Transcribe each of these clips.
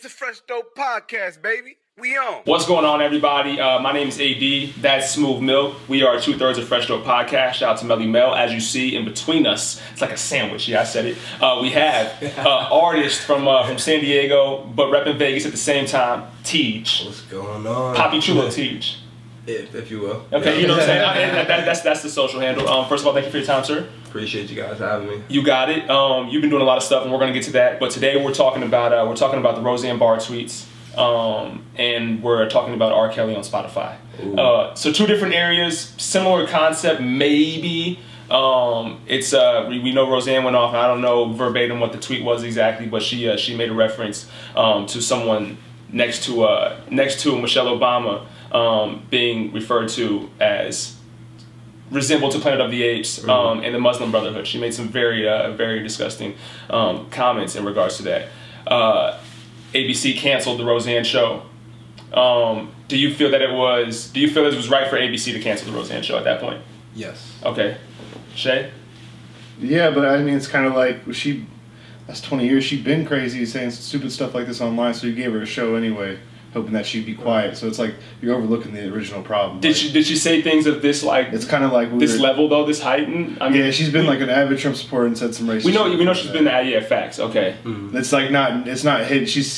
the Fresh Dope Podcast, baby. We on. What's going on, everybody? My name is AD. That's Smooth Milk. We are 2/3 of Fresh Dope Podcast. Shout out to Melly Mel. As you see, in between us, it's like a sandwich. Yeah, I said it. We have artist from San Diego, but repping Vegas at the same time, Teej. What's going on? Poppy Chulo Teej. If you will. Okay, you know what I'm saying? That's the social handle. First of all, thank you for your time, sir. Appreciate you guys having me. You got it. You've been doing a lot of stuff, and we're gonna get to that. But today we're talking about the Roseanne bar tweets, and we're talking about R. Kelly on Spotify. So two different areas, similar concept, maybe. It's we know Roseanne went off, and I don't know verbatim what the tweet was exactly, but she made a reference to someone next to Michelle Obama being referred to as resembled to Planet of the Apes and the Muslim Brotherhood. She made some very disgusting comments in regards to that. ABC canceled the Roseanne show. Do you feel that it was right for ABC to cancel the Roseanne show at that point? Yes. Okay. Shay? Yeah, but I mean, it's kind of like that's 20 years. She'd been crazy saying stupid stuff like this online, so you gave her a show anyway, hoping that she'd be quiet. So it's like you're overlooking the original problem. Did she say things of this like? It's kind of like this level though, this heightened. I mean, yeah, she's been like an avid Trump supporter and said some racist. We know she's been that. Yeah, facts. Okay. It's like it's not hidden. She's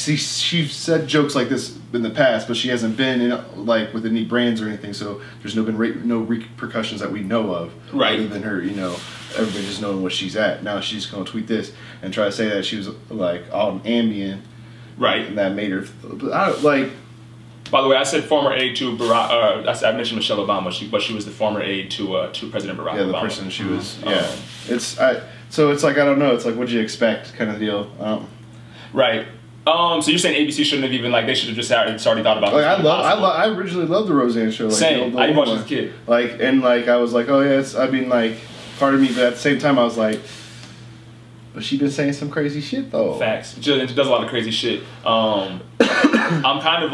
said jokes like this in the past, but she hasn't been in like with any brands or anything. So there's no repercussions that we know of. Right. Other than her, everybody just knowing what she's at. Now she's gonna tweet this and try to say that she was like on Ambien. Right. And that made her like. By the way, I said former aide to Barack. I mentioned Michelle Obama, but she was the former aide to President Barack Obama. Yeah, the person she was. Yeah. So it's like I don't know. It's like what'd you expect kind of deal. Right. So you're saying ABC shouldn't have even they should have just already thought about. Like I originally loved the Roseanne show. Like, same. I watched as a kid. I was like, oh yeah. Part of me, but at the same time I was like. But she been saying some crazy shit though. Facts. She does a lot of crazy shit. I'm kind of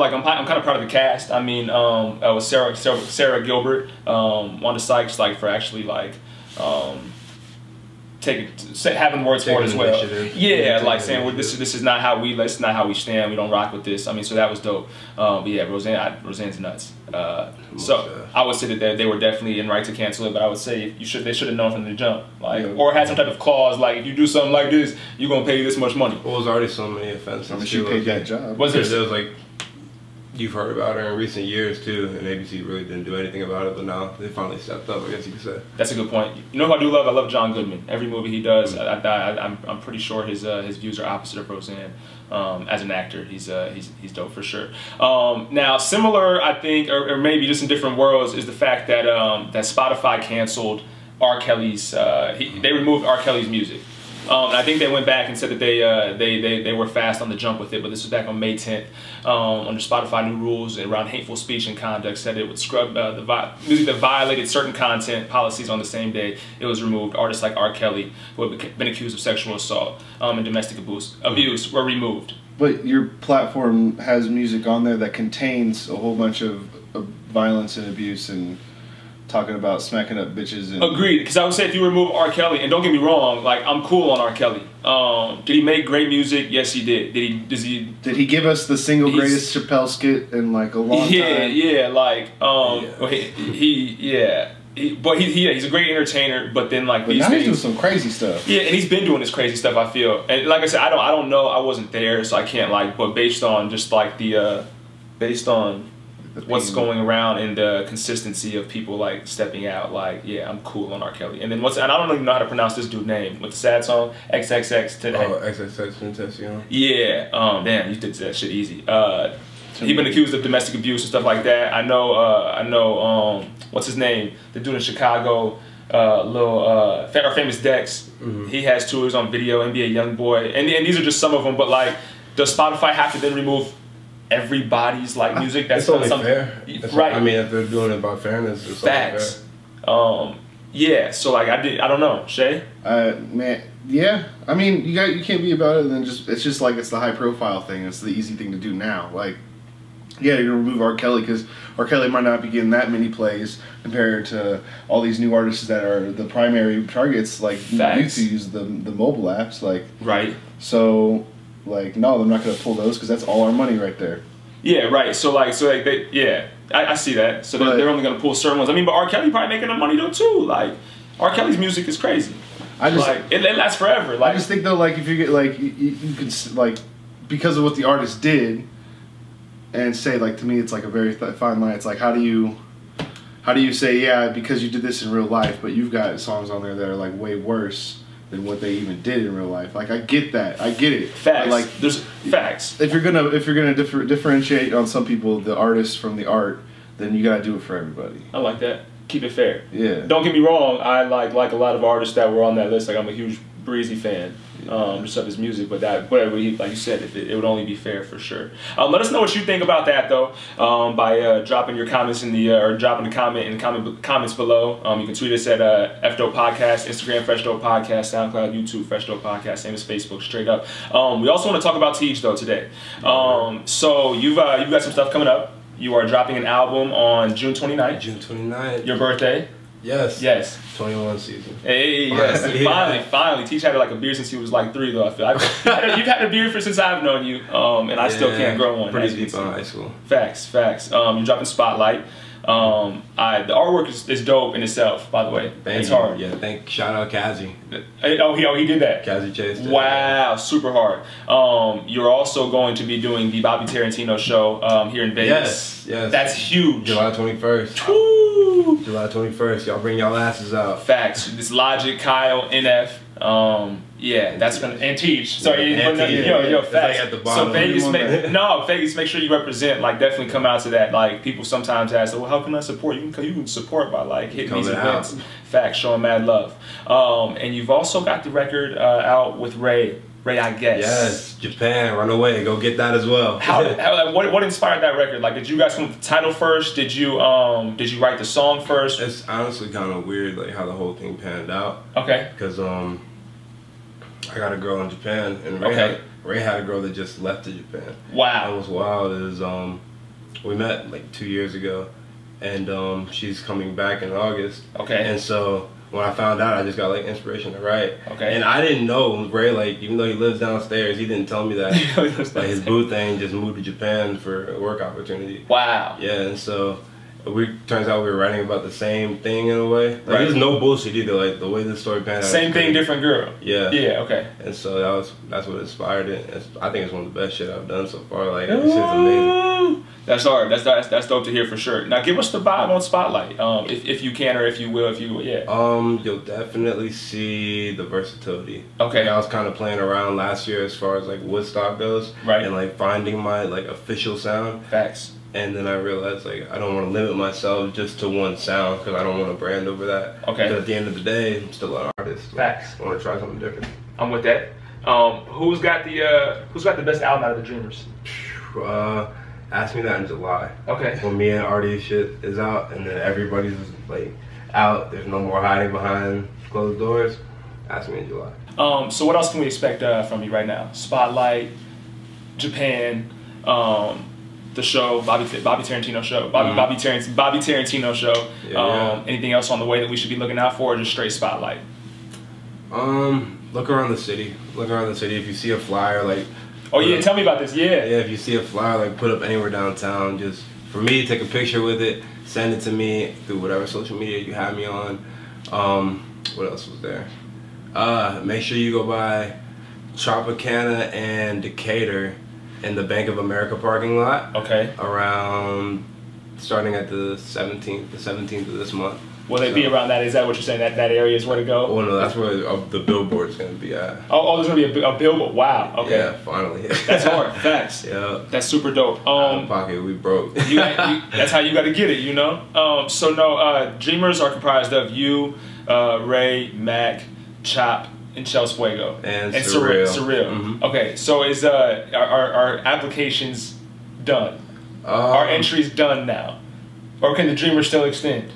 proud of the cast. I mean, it was Sarah Gilbert, Wanda Sykes, for actually having words for it as well. Yeah, saying this is not how we stand. We don't rock with this. I mean, so that was dope. But yeah, Roseanne's nuts. So I would say that they were definitely in right to cancel it. But I would say they should have known from the jump, or had some type of clause if you do something like this, you're gonna pay this much money. Well, there's already so many offenses. I mean, she paid that job. Was there? You've heard about her in recent years too, and ABC really didn't do anything about it, but now they finally stepped up, I guess you could say. That's a good point. You know who I do love? I love John Goodman. Every movie he does, I'm pretty sure his views are opposite of Roseanne. As an actor, he's dope for sure. Now, similar, I think, or maybe just in different worlds, is the fact that that Spotify canceled R. Kelly's. They removed R. Kelly's music. And I think they went back and said that they were fast on the jump with it, but this was back on May 10th. Under Spotify new rules around hateful speech and conduct, said it would scrub the music that violated certain content policies on the same day it was removed. Artists like R. Kelly, who had been accused of sexual assault and domestic abuse, were removed. But your platform has music on there that contains a whole bunch of violence and abuse and talking about smacking up bitches. And agreed, because I would say if you remove R. Kelly, and don't get me wrong, I'm cool on R. Kelly. Did he make great music? Yes, he did. Did he give us the single greatest Chappelle skit in a long time? He's a great entertainer. But then but these now things, he's doing some crazy stuff. Yeah, and he's been doing this crazy stuff. I feel, and like I said, I don't know. I wasn't there, so I can't But based on just based on what's going around and the consistency of people stepping out, yeah, I'm cool on R. Kelly. And then and I don't even know how to pronounce this dude's name with the sad song XXX today. Oh, XXX Tentacion. Yeah. Damn, you did that shit easy. He been accused of domestic abuse and stuff like that. I know. What's his name? The dude in Chicago, famous Dex. Mm-hmm. He has tours on video. NBA YoungBoy, and these are just some of them. But does Spotify have to then remove everybody's music? That's it's only fair. Right. I mean, if they're doing it about fairness, it's facts. Yeah. So I don't know, Shay. Man, yeah. I mean, you can't be about it. And then it's just it's the high profile thing. It's the easy thing to do now. Yeah, you're gonna remove R. Kelly because R. Kelly might not be getting that many plays compared to all these new artists that are the primary targets. You to use the mobile apps. Right. So like, no, I'm not gonna pull those because that's all our money right there. Yeah, right. So like they, yeah, I see that. So they're only gonna pull certain ones. I mean, but R. Kelly probably making the money though too. Like R. Kelly's music is crazy. I just like it lasts forever. Like I just think though, like if you get like you could like because of what the artist did, and say like to me it's like a very fine line. It's like how do you say yeah because you did this in real life, but you've got songs on there that are like way worse than what they even did in real life. Like I get that, I get it. Facts. Like there's facts. If you're gonna differentiate on some people the artist from the art, then you gotta do it for everybody. I like that. Keep it fair. Yeah. Don't get me wrong. I like a lot of artists that were on that list. Like I'm a huge Breezy fan. Just of his music, but that whatever he, like you said, it would only be fair for sure. Let us know what you think about that though by dropping your comments in the or dropping a comment in the comments below. You can tweet us at FDope Podcast, Instagram Fresh Dope Podcast, SoundCloud, YouTube Fresh Dope Podcast, same as Facebook, straight up. We also want to talk about Teej though today. So you've got some stuff coming up. You are dropping an album on June 29th. June 29th. Your birthday. Yes. Yes. 21 season. Hey, yes. Finally. Teej had like a beard since he was like 3 though, I feel. You've had a beard since I've known you, and I still can't grow one. Pretty deep in high school. Facts. You're dropping Spotlight. The artwork is dope in itself, by the way. It's hard. Yeah, shout out Kazi. He did that. Kazi Chase did. Wow, super hard. You're also going to be doing the Bobby Tarantino show here in Vegas. Yes. That's huge. July 21st. Woo! July 21st. Y'all bring y'all asses out. Facts. This Logic, Kyle, NF. Yeah, that's gonna and Teej. Sorry, yo, facts. Like at the bottom. So Vegas, make sure you represent. Like, definitely come out to that. Like, people sometimes ask, well, how can I support you? You can support by like hitting these events. Facts, showing mad love. And you've also got the record out with Ray, I guess. Yes, Japan, run away, go get that as well. What inspired that record? Like, did you guys come up with the title first? Did you write the song first? It's honestly kind of weird, like how the whole thing panned out. Okay. Because I got a girl in Japan, and Ray had a girl that just left to Japan. Wow. What was wild is we met like 2 years ago, and she's coming back in August. Okay. And so when I found out, I just got like inspiration to write. Okay. And I didn't know Ray, like, even though he lives downstairs, he didn't tell me that like his boo thing just moved to Japan for a work opportunity. Wow. Yeah, and so turns out we were writing about the same thing in a way. Like, there's no bullshit either. Like the way the story panned out. Same thing, different girl. Yeah. Yeah. Okay. And so that's what inspired it. I think it's one of the best shit I've done so far. Like, this shit's amazing. That's hard. That's dope to hear for sure. Now give us the vibe on Spotlight, if you can or if you will, yeah. You'll definitely see the versatility. Okay. Like, I was kind of playing around last year as far as like Woodstock goes, right? And like finding my like official sound. Facts. And then I realized like I don't want to limit myself just to one sound because I don't want to brand over that. Okay. But at the end of the day, I'm still an artist. Facts. I want to try something different. I'm with that. Who's got the best album out of the Dreamers? Ask me that in July. Okay. When me and Artie's shit is out, and then everybody's like out. There's no more hiding behind closed doors. Ask me in July. So what else can we expect from you right now? Spotlight, Japan, the show, Bobby Tarantino show, Bobby Tarantino show. Yeah. Anything else on the way that we should be looking out for, or just straight Spotlight? Look around the city. Look around the city. If you see a flyer, like. Oh yeah, tell me about this. Yeah. Yeah, if you see a flyer, like, put up anywhere downtown, just for me, take a picture with it, send it to me through whatever social media you have me on. What else was there? Make sure you go by Tropicana and Decatur in the Bank of America parking lot. Okay. Around, starting at the 17th of this month. Will they be around that? Is that what you're saying? That area is where to go? Oh no, that's where the billboard's gonna be at. Oh, there's gonna be a billboard. Wow. Okay. Yeah, finally. That's hard. Facts. Yeah. That's super dope. Out of pocket, we broke. That's how you got to get it, you know. Dreamers are comprised of you, Ray, Mac, Chop, and Chels Fuego, and Surreal. Mm-hmm. Okay, so is our applications done? Are entries done now, or can the Dreamers still extend?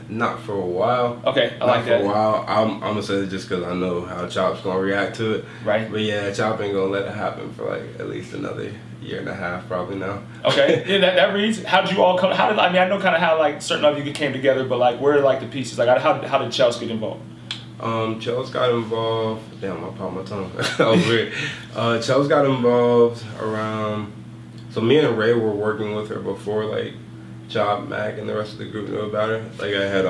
Not for a while. Okay, I like that. Not for a while. I'm gonna say it just because I know how Chop's gonna react to it. Right. But yeah, Chop ain't gonna let it happen for like at least another year and a half, probably now. Okay, yeah, that reads. How did you all come? I know kind of how like certain of you came together, but like where are like the pieces? Like how did Chels get involved? Chels got involved. Damn, I popped my tongue. That was weird. Chels got involved around. So me and Ray were working with her before, like Chop, Mac, and the rest of the group knew about her. Like I had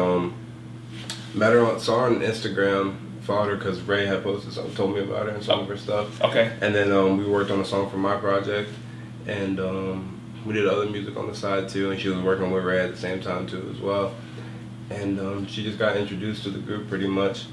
met her saw her on Instagram, followed her because Ray had posted something, told me about her and some of her stuff. Okay. And then we worked on a song for my project, and we did other music on the side too. And she was working with Ray at the same time too as well. And she just got introduced to the group pretty much,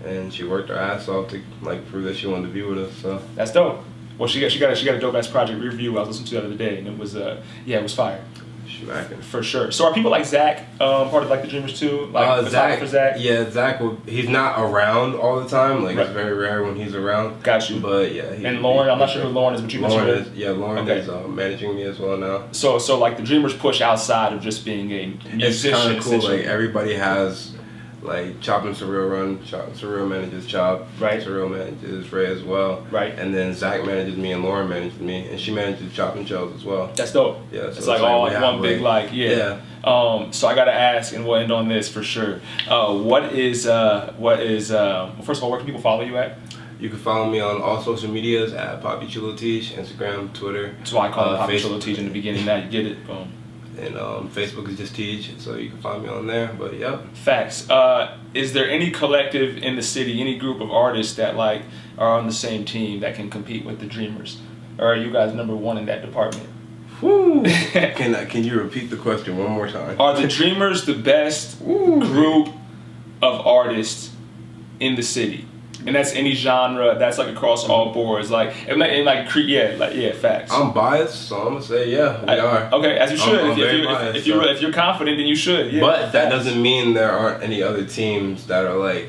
and she worked her ass off to like prove that she wanted to be with us. So that's dope. Well, she got a dope ass project review I was listening to the other day, and it was it was fire. Smacking. For sure. So are people like Zach part of like the Dreamers too? Like Zach, for Zach? Yeah, Zach. He's not around all the time. Like right. It's very rare when he's around. Got you. But yeah. And Lauren, I'm not sure who Lauren is, but you mentioned her. Lauren okay. is managing me as well now. So like the Dreamers push outside of just being a musician. It's kind of cool. Like everybody has. Like Chop and Surreal run. Surreal manages Chop. Right. Surreal manages Ray as well. Right. And then Zach manages me and Lauren manages me, and she manages Chop and Chels as well. That's dope. Yeah. So it's like all like one big like yeah. So I gotta ask, and we'll end on this for sure. What is well, first of all, where can people follow you at? You can follow me on all social medias at Papi Chulo Teej, Instagram, Twitter. That's why I call it Papi Chulo Teej in the beginning. Now you get it. Boom. And Facebook is just Teej, so you can find me on there. But yep. Facts. Is there any collective in the city, any group of artists that like are on the same team that can compete with the Dreamers, or are you guys number one in that department? Woo. Can you repeat the question one more time? Are the Dreamers the best group of artists in the city? And that's any genre. That's like across all boards. Like facts. I'm biased, so I'm gonna say yeah, we are. Okay, as you should. If you're confident, then you should. Yeah. But that doesn't mean there aren't any other teams that are like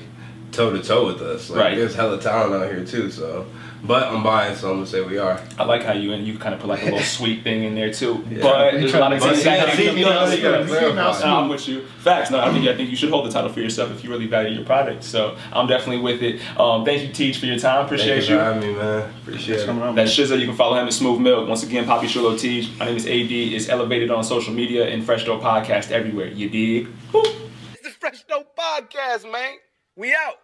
toe to toe with us. Like, right. There's hella talent out here too. So, but I'm biased, so I'm gonna say we are. I like how you kind of put like a little sweet thing in there too. Yeah. But there's a lot of teams that I'm with you. Facts. No, I think you should hold the title for yourself if you really value your product. So I'm definitely with it. Thank you, Teej, for your time. Appreciate you. Thank you for having me, man. Appreciate it. That's Shizza. You can follow him at Smooth Milk. Once again, Papi Chulo Teej. My name is AD. It's elevated on social media and Fresh Dope Podcast everywhere. You dig? It's the Fresh Dope Podcast, man. We out.